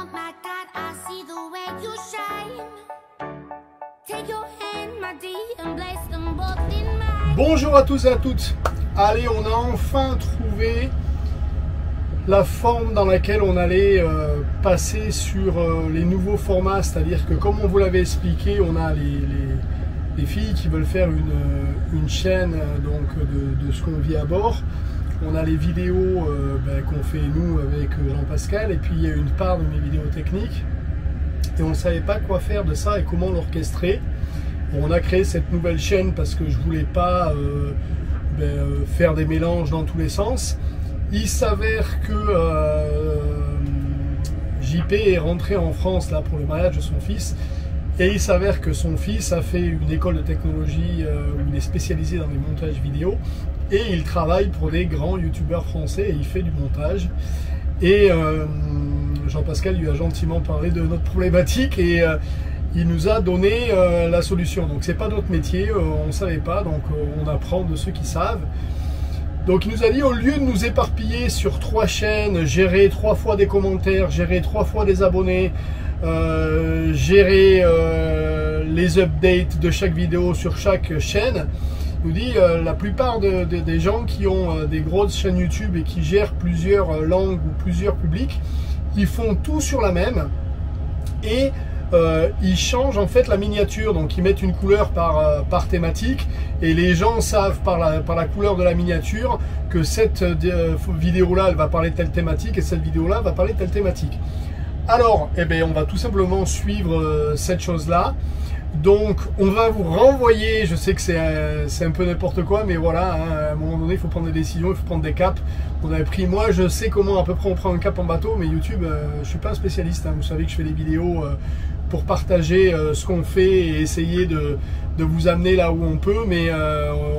Oh my God, I see the way you shine. Take your hand, my dear, and place them both in mine. Bonjour à tous et à toutes. Allez, on a enfin trouvé la forme dans laquelle on allait passer sur les nouveaux formats, c'est-à-dire que comme on vous l'avait expliqué, on a les filles qui veulent faire une chaîne donc de ce qu'on vit à bord. On a les vidéos qu'on fait nous avec Jean-Pascal, et puis il y a une part de mes vidéos techniques. Et on ne savait pas quoi faire de ça et comment l'orchestrer. On a créé cette nouvelle chaîne parce que je voulais pas faire des mélanges dans tous les sens. Il s'avère que JP est rentré en France là pour le mariage de son fils, et il s'avère que son fils a fait une école de technologie où il est spécialisé dans les montages vidéo, et il travaille pour des grands youtubeurs français et il fait du montage. Et Jean-Pascal lui a gentiment parlé de notre problématique et il nous a donné la solution. Donc c'est pas notre métier, on ne savait pas, donc on apprend de ceux qui savent. Donc il nous a dit, au lieu de nous éparpiller sur 3 chaînes, gérer 3 fois des commentaires, gérer 3 fois des abonnés, gérer les updates de chaque vidéo sur chaque chaîne, il nous dit la plupart des gens qui ont des grosses chaînes YouTube et qui gèrent plusieurs langues ou plusieurs publics, ils font tout sur la même, et ils changent en fait la miniature, donc ils mettent une couleur par thématique, et les gens savent par la couleur de la miniature que cette vidéo là elle va parler de telle thématique et cette vidéo là va parler de telle thématique. Alors on va tout simplement suivre cette chose là. Donc on va vous renvoyer, je sais que c'est un peu n'importe quoi, mais voilà, hein, à un moment donné il faut prendre des décisions, il faut prendre des caps. On avait pris, moi je sais comment à peu près on prend un cap en bateau, mais YouTube, je suis pas un spécialiste, hein. Vous savez que je fais des vidéos pour partager ce qu'on fait et essayer de vous amener là où on peut, mais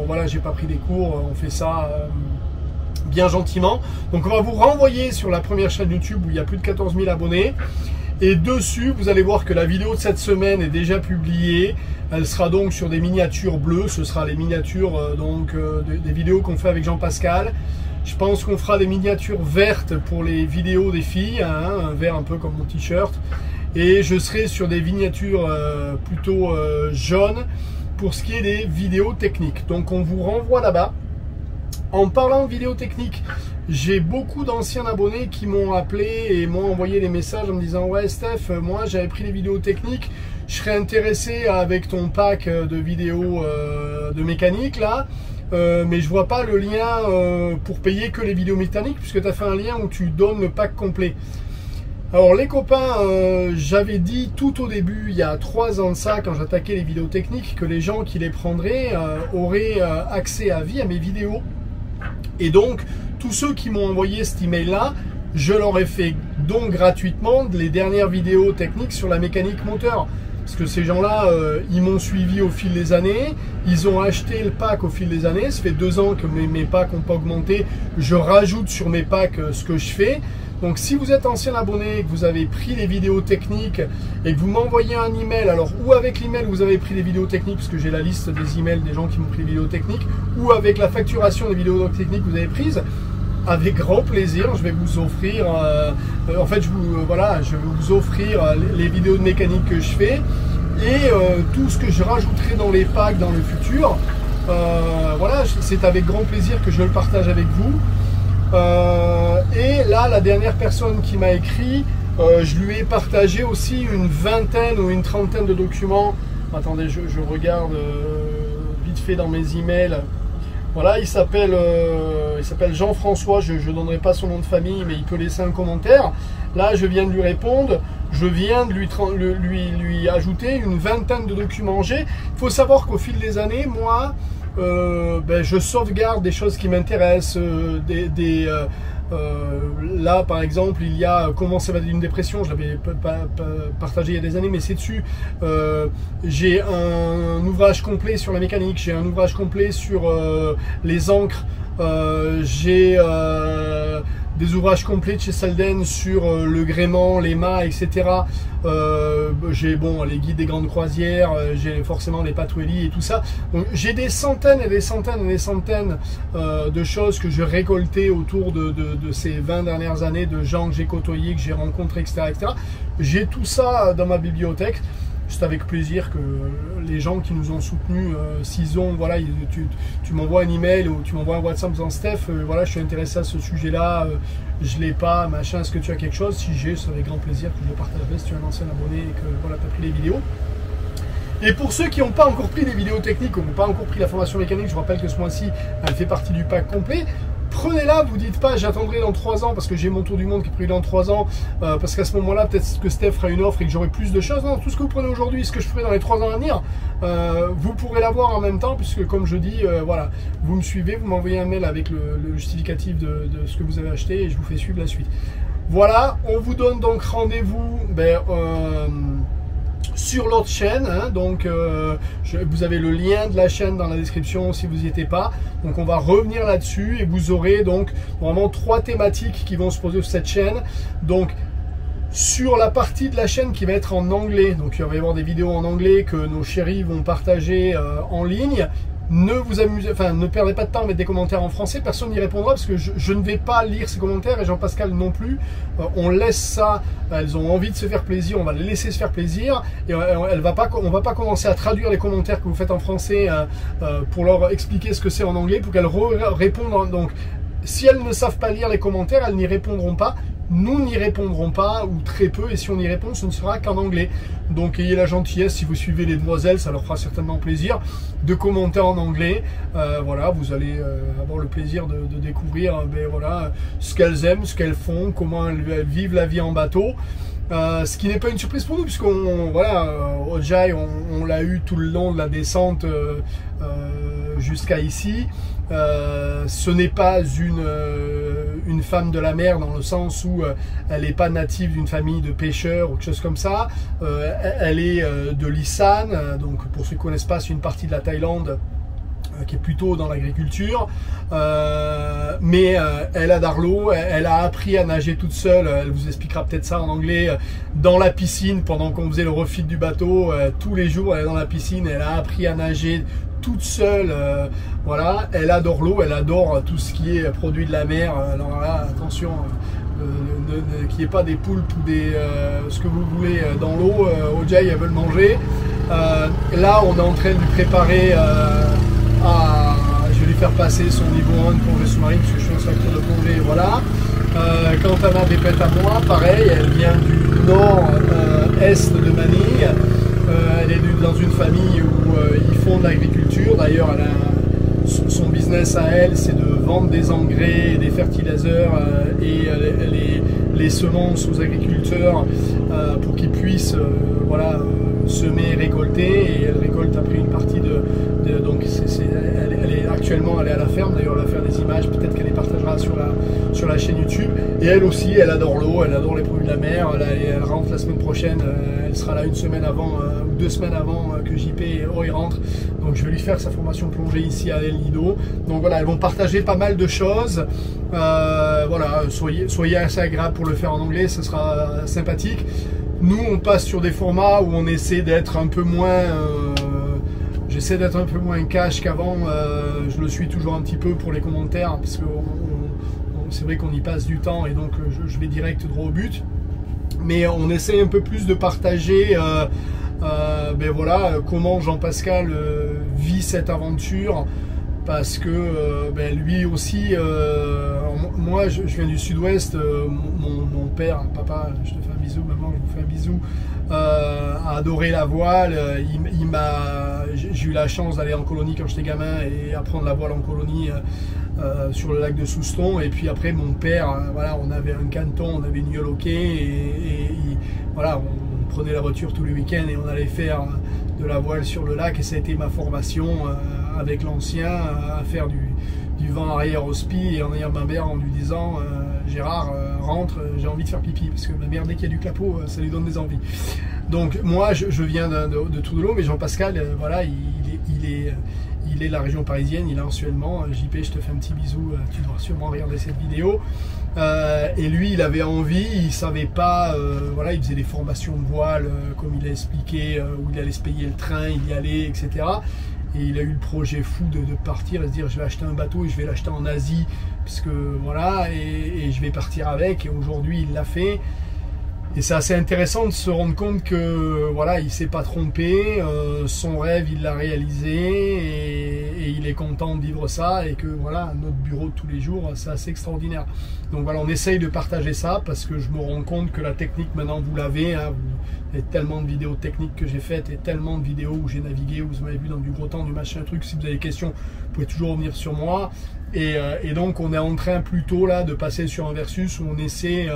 voilà, j'ai pas pris des cours, on fait ça bien gentiment. Donc on va vous renvoyer sur la première chaîne YouTube où il y a plus de 14 000 abonnés. Et dessus, vous allez voir que la vidéo de cette semaine est déjà publiée. Elle sera donc sur des miniatures bleues. Ce sera les miniatures des vidéos qu'on fait avec Jean-Pascal. Je pense qu'on fera des miniatures vertes pour les vidéos des filles, hein, un vert un peu comme mon t-shirt. Et je serai sur des miniatures plutôt jaunes pour ce qui est des vidéos techniques. Donc on vous renvoie là-bas. En parlant de vidéos techniques, j'ai beaucoup d'anciens abonnés qui m'ont appelé et m'ont envoyé des messages en me disant « Ouais Steph, moi j'avais pris les vidéos techniques, je serais intéressé avec ton pack de vidéos de mécanique là, mais je vois pas le lien pour payer que les vidéos mécaniques puisque tu as fait un lien où tu donnes le pack complet. » Alors les copains, j'avais dit tout au début, il y a 3 ans de ça, quand j'attaquais les vidéos techniques, que les gens qui les prendraient auraient accès à vie à mes vidéos. Et donc, tous ceux qui m'ont envoyé cet email-là, je leur ai fait donc gratuitement les dernières vidéos techniques sur la mécanique moteur. Parce que ces gens-là, ils m'ont suivi au fil des années, ils ont acheté le pack au fil des années. Ça fait 2 ans que mes packs n'ont pas augmenté. Je rajoute sur mes packs ce que je fais. Donc si vous êtes ancien abonné, que vous avez pris les vidéos techniques et que vous m'envoyez un email, alors ou avec l'email vous avez pris les vidéos techniques, parce que j'ai la liste des emails des gens qui m'ont pris les vidéos techniques, ou avec la facturation des vidéos techniques que vous avez prises, avec grand plaisir, je vais vous offrir, en fait je vais vous offrir les vidéos de mécanique que je fais et tout ce que je rajouterai dans les packs dans le futur. Voilà, c'est avec grand plaisir que je le partage avec vous. Et là, la dernière personne qui m'a écrit, je lui ai partagé aussi une vingtaine ou une trentaine de documents. Attendez, je regarde vite fait dans mes emails. Voilà, il s'appelle Jean-François, je ne donnerai pas son nom de famille, mais il peut laisser un commentaire. Là, je viens de lui répondre, je viens de lui ajouter une vingtaine de documents. Il faut savoir qu'au fil des années, moi, je sauvegarde des choses qui m'intéressent, là par exemple il y a comment s'évader d'une dépression, je l'avais partagé il y a des années, mais c'est dessus. J'ai un ouvrage complet sur la mécanique, j'ai un ouvrage complet sur les encres J'ai des ouvrages complets de chez Salden sur le gréement, les mâts, etc. J'ai les guides des grandes croisières, j'ai forcément les Patwelly et tout ça. Donc j'ai des centaines et des centaines et des centaines de choses que j'ai récoltées autour de ces 20 dernières années, de gens que j'ai côtoyés, que j'ai rencontrés, etc., etc. J'ai tout ça dans ma bibliothèque. C'est avec plaisir que les gens qui nous ont soutenus, s'ils ont, voilà, tu m'envoies un email ou tu m'envoies un WhatsApp en disant Steph, voilà, je suis intéressé à ce sujet-là, je l'ai pas, machin, est-ce que tu as quelque chose? Si j'ai, c'est avec grand plaisir que je le partagerai si tu es un ancien abonné et que voilà, tu as pris les vidéos. Et pour ceux qui n'ont pas encore pris des vidéos techniques ou n'ont pas encore pris la formation mécanique, je vous rappelle que ce mois-ci, elle fait partie du pack complet. Prenez-la, vous dites pas j'attendrai dans 3 ans parce que j'ai mon tour du monde qui est prévu dans 3 ans, parce qu'à ce moment-là, peut-être que Steph fera une offre et que j'aurai plus de choses. Non, tout ce que vous prenez aujourd'hui, ce que je ferai dans les 3 ans à venir, vous pourrez l'avoir en même temps, puisque comme je dis, voilà, vous me suivez, vous m'envoyez un mail avec le justificatif de ce que vous avez acheté et je vous fais suivre la suite. Voilà, on vous donne donc rendez-vous sur l'autre chaîne, hein, donc vous avez le lien de la chaîne dans la description si vous n'y étiez pas. Donc on va revenir là-dessus et vous aurez donc vraiment 3 thématiques qui vont se poser sur cette chaîne. Donc sur la partie de la chaîne qui va être en anglais, donc il va y avoir des vidéos en anglais que nos chéris vont partager en ligne. Ne vous amusez, enfin ne perdez pas de temps à mettre des commentaires en français, personne n'y répondra parce que je ne vais pas lire ces commentaires et Jean-Pascal non plus. On laisse ça, elles ont envie de se faire plaisir, on va les laisser se faire plaisir et on va pas commencer à traduire les commentaires que vous faites en français pour leur expliquer ce que c'est en anglais pour qu'elles répondent. Donc si elles ne savent pas lire les commentaires, elles n'y répondront pas. Nous n'y répondrons pas, ou très peu, et si on y répond, ce ne sera qu'en anglais. Donc ayez la gentillesse, si vous suivez les demoiselles, ça leur fera certainement plaisir, de commenter en anglais. Voilà, vous allez avoir le plaisir de découvrir voilà, ce qu'elles aiment, ce qu'elles font, comment elles vivent la vie en bateau. Ce qui n'est pas une surprise pour nous, puisqu'on voilà, Ojai, on l'a eu tout le long de la descente jusqu'à ici. Ce n'est pas une femme de la mer dans le sens où elle n'est pas native d'une famille de pêcheurs ou quelque chose comme ça. Elle est de l'Isan, donc pour ceux qui ne connaissent pas, c'est une partie de la Thaïlande qui est plutôt dans l'agriculture, mais elle adore l'eau, elle a appris à nager toute seule, elle vous expliquera peut-être ça en anglais, dans la piscine pendant qu'on faisait le refit du bateau, tous les jours elle est dans la piscine, elle a appris à nager toute seule, voilà, elle adore l'eau, elle adore tout ce qui est produit de la mer, alors là attention, qu'il n'y ait pas des poulpes ou ce que vous voulez dans l'eau, Ojai elle veut le manger. Là on est en train de lui préparer je vais lui faire passer son niveau 1 de plongée sous-marine parce que je suis instructeur de plongée, voilà. Quant à ma pépette à moi, pareil, elle vient du nord-est de Manille. Elle est dans une famille où ils font de l'agriculture. D'ailleurs, son business à elle, c'est de vendre des engrais, des fertilisers et les semences aux agriculteurs pour qu'ils puissent voilà, semer et récolter. Et elle récolte après une partie donc actuellement elle est à la ferme, d'ailleurs elle va faire des images, peut-être qu'elle les partagera sur la chaîne YouTube. Et elle aussi, elle adore l'eau, elle adore les produits de la mer, elle rentre la semaine prochaine, elle sera là une semaine avant, ou 2 semaines avant que JP et Oi rentrent. Donc je vais lui faire sa formation plongée ici à El Nido. Donc voilà, elles vont partager pas mal de choses. Voilà, soyez assez agréable pour le faire en anglais, ce sera sympathique. Nous on passe sur des formats où on essaie d'être un peu moins... J'essaie d'être un peu moins cash qu'avant, je le suis toujours un petit peu pour les commentaires, parce que c'est vrai qu'on y passe du temps et donc je vais direct droit au but. Mais on essaie un peu plus de partager voilà, comment Jean-Pascal vit cette aventure, parce que lui aussi, moi je viens du sud-ouest, mon père, papa, je te fais un bisou, maman je vous fais un bisou, a adoré la voile, j'ai eu la chance d'aller en colonie quand j'étais gamin et apprendre la voile en colonie sur le lac de Souston. Et puis après mon père, voilà, on avait un canton, on avait une yole hockey et voilà, on prenait la voiture tous les week-ends et on allait faire de la voile sur le lac, et ça a été ma formation avec l'ancien à faire du vent arrière au spi et en ayant ma mère en lui disant Gérard rentre, j'ai envie de faire pipi, parce que ma mère dès qu'il y a du clapot ça lui donne des envies. Donc moi je viens de Tour de l'eau, mais Jean-Pascal voilà, il il est de la région parisienne, il est actuellement, JP, je te fais un petit bisou, tu devras sûrement regarder cette vidéo. Et lui, il avait envie, il savait pas, voilà, il faisait des formations de voile, comme il a expliqué, où il allait se payer le train, il y allait, etc. Et il a eu le projet fou de partir et se dire, je vais acheter un bateau et je vais l'acheter en Asie, parce que voilà, et je vais partir avec. Et aujourd'hui, il l'a fait. Et c'est assez intéressant de se rendre compte que voilà, il s'est pas trompé, son rêve il l'a réalisé et il est content de vivre ça, et que voilà, notre bureau de tous les jours, c'est assez extraordinaire. Donc voilà, on essaye de partager ça parce que je me rends compte que la technique maintenant vous l'avez, hein, il y a tellement de vidéos techniques que j'ai faites et tellement de vidéos où j'ai navigué, où vous m'avez vu dans du gros temps, du machin truc. Si vous avez des questions, vous pouvez toujours revenir sur moi. Et donc on est en train plutôt là de passer sur un versus où on essaie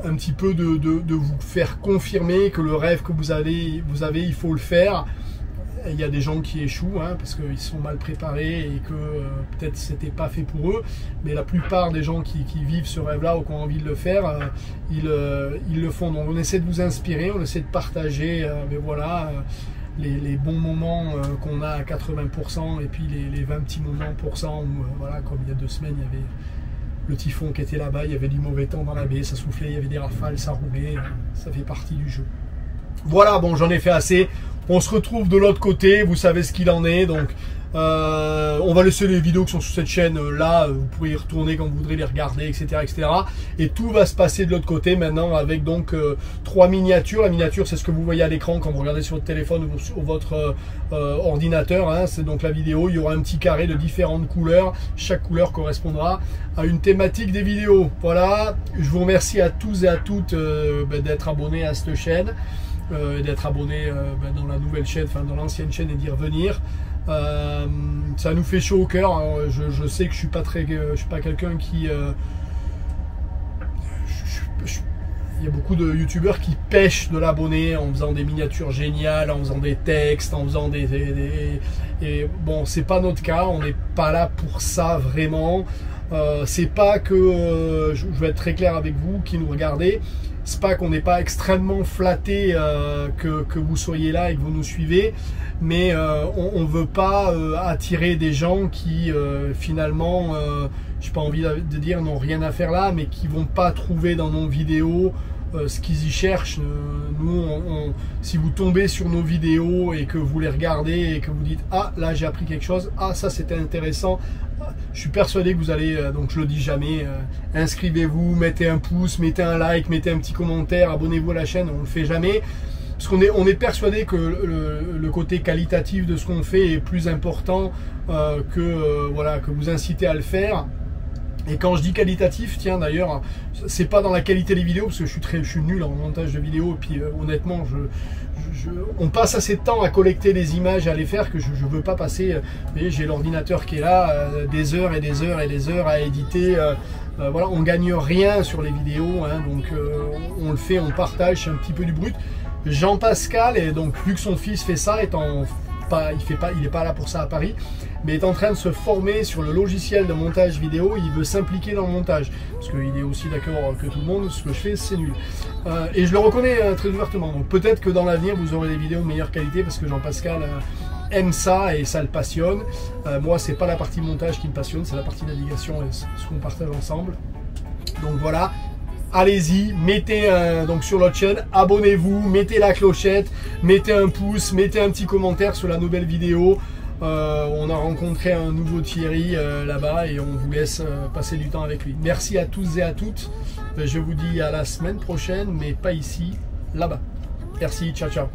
un petit peu de vous faire confirmer que le rêve que vous avez, il faut le faire. Il y a des gens qui échouent, hein, parce qu'ils sont mal préparés et que peut-être c'était pas fait pour eux, mais la plupart des gens qui vivent ce rêve-là ou qui ont envie de le faire, ils le font. Donc on essaie de vous inspirer, on essaie de partager les bons moments qu'on a à 80%, et puis les 20 petits moments % où, voilà, comme il y a 2 semaines, il y avait le typhon qui était là-bas, il y avait du mauvais temps dans la baie, ça soufflait, il y avait des rafales, ça roulait, ça fait partie du jeu. Voilà, bon, j'en ai fait assez. On se retrouve de l'autre côté, vous savez ce qu'il en est. Donc, on va laisser les vidéos qui sont sur cette chaîne là. Vous pouvez y retourner quand vous voudrez les regarder, etc., etc. Et tout va se passer de l'autre côté maintenant avec donc 3 miniatures. La miniature, c'est ce que vous voyez à l'écran quand vous regardez sur votre téléphone ou sur votre ordinateur. Hein. C'est donc la vidéo. Il y aura un petit carré de différentes couleurs. Chaque couleur correspondra à une thématique des vidéos. Voilà. Je vous remercie à tous et à toutes d'être abonnés à cette chaîne. D'être abonné dans la nouvelle chaîne, enfin dans l'ancienne chaîne, et d'y revenir. Ça nous fait chaud au cœur. Je sais que je suis pas quelqu'un qui il y a beaucoup de youtubeurs qui pêchent de l'abonné en faisant des miniatures géniales, en faisant des textes, en faisant et bon, c'est pas notre cas, on n'est pas là pour ça vraiment. C'est pas que je vais être très clair avec vous qui nous regardez, c'est pas qu'on n'est pas extrêmement flatté que vous soyez là et que vous nous suivez, mais on veut pas attirer des gens qui finalement, j'ai pas envie de dire n'ont rien à faire là, mais qui vont pas trouver dans nos vidéos ce qu'ils y cherchent. Nous, si vous tombez sur nos vidéos et que vous les regardez et que vous dites ah là j'ai appris quelque chose, ah ça c'était intéressant, je suis persuadé que vous allez, donc je le dis jamais, inscrivez-vous, mettez un pouce, mettez un like, mettez un petit commentaire, abonnez-vous à la chaîne. On le fait jamais parce qu'on est persuadé que le côté qualitatif de ce qu'on fait est plus important voilà, que vous incitez à le faire. Et quand je dis qualitatif, tiens d'ailleurs, c'est pas dans la qualité des vidéos, parce que je suis nul en montage de vidéos, et puis honnêtement, on passe assez de temps à collecter les images et à les faire que je veux pas passer, j'ai l'ordinateur qui est là, des heures et des heures et des heures à éditer, voilà, on gagne rien sur les vidéos, hein, donc on le fait, on partage, c'est un petit peu du brut. Jean-Pascal, et donc vu que son fils fait ça, il n'est pas là pour ça à Paris, mais est en train de se former sur le logiciel de montage vidéo. Il veut s'impliquer dans le montage parce qu'il est aussi d'accord que tout le monde, ce que je fais c'est nul, et je le reconnais très ouvertement. Donc peut-être que dans l'avenir vous aurez des vidéos de meilleure qualité parce que Jean-Pascal aime ça et ça le passionne. Moi c'est pas la partie montage qui me passionne, c'est la partie navigation et ce qu'on partage ensemble. Donc voilà, allez-y, mettez donc sur notre chaîne, abonnez-vous, mettez la clochette, mettez un pouce, mettez un petit commentaire sur la nouvelle vidéo. On a rencontré un nouveau Thierry là-bas et on vous laisse passer du temps avec lui. Merci à tous et à toutes. Je vous dis à la semaine prochaine, mais pas ici, là-bas. Merci, ciao ciao.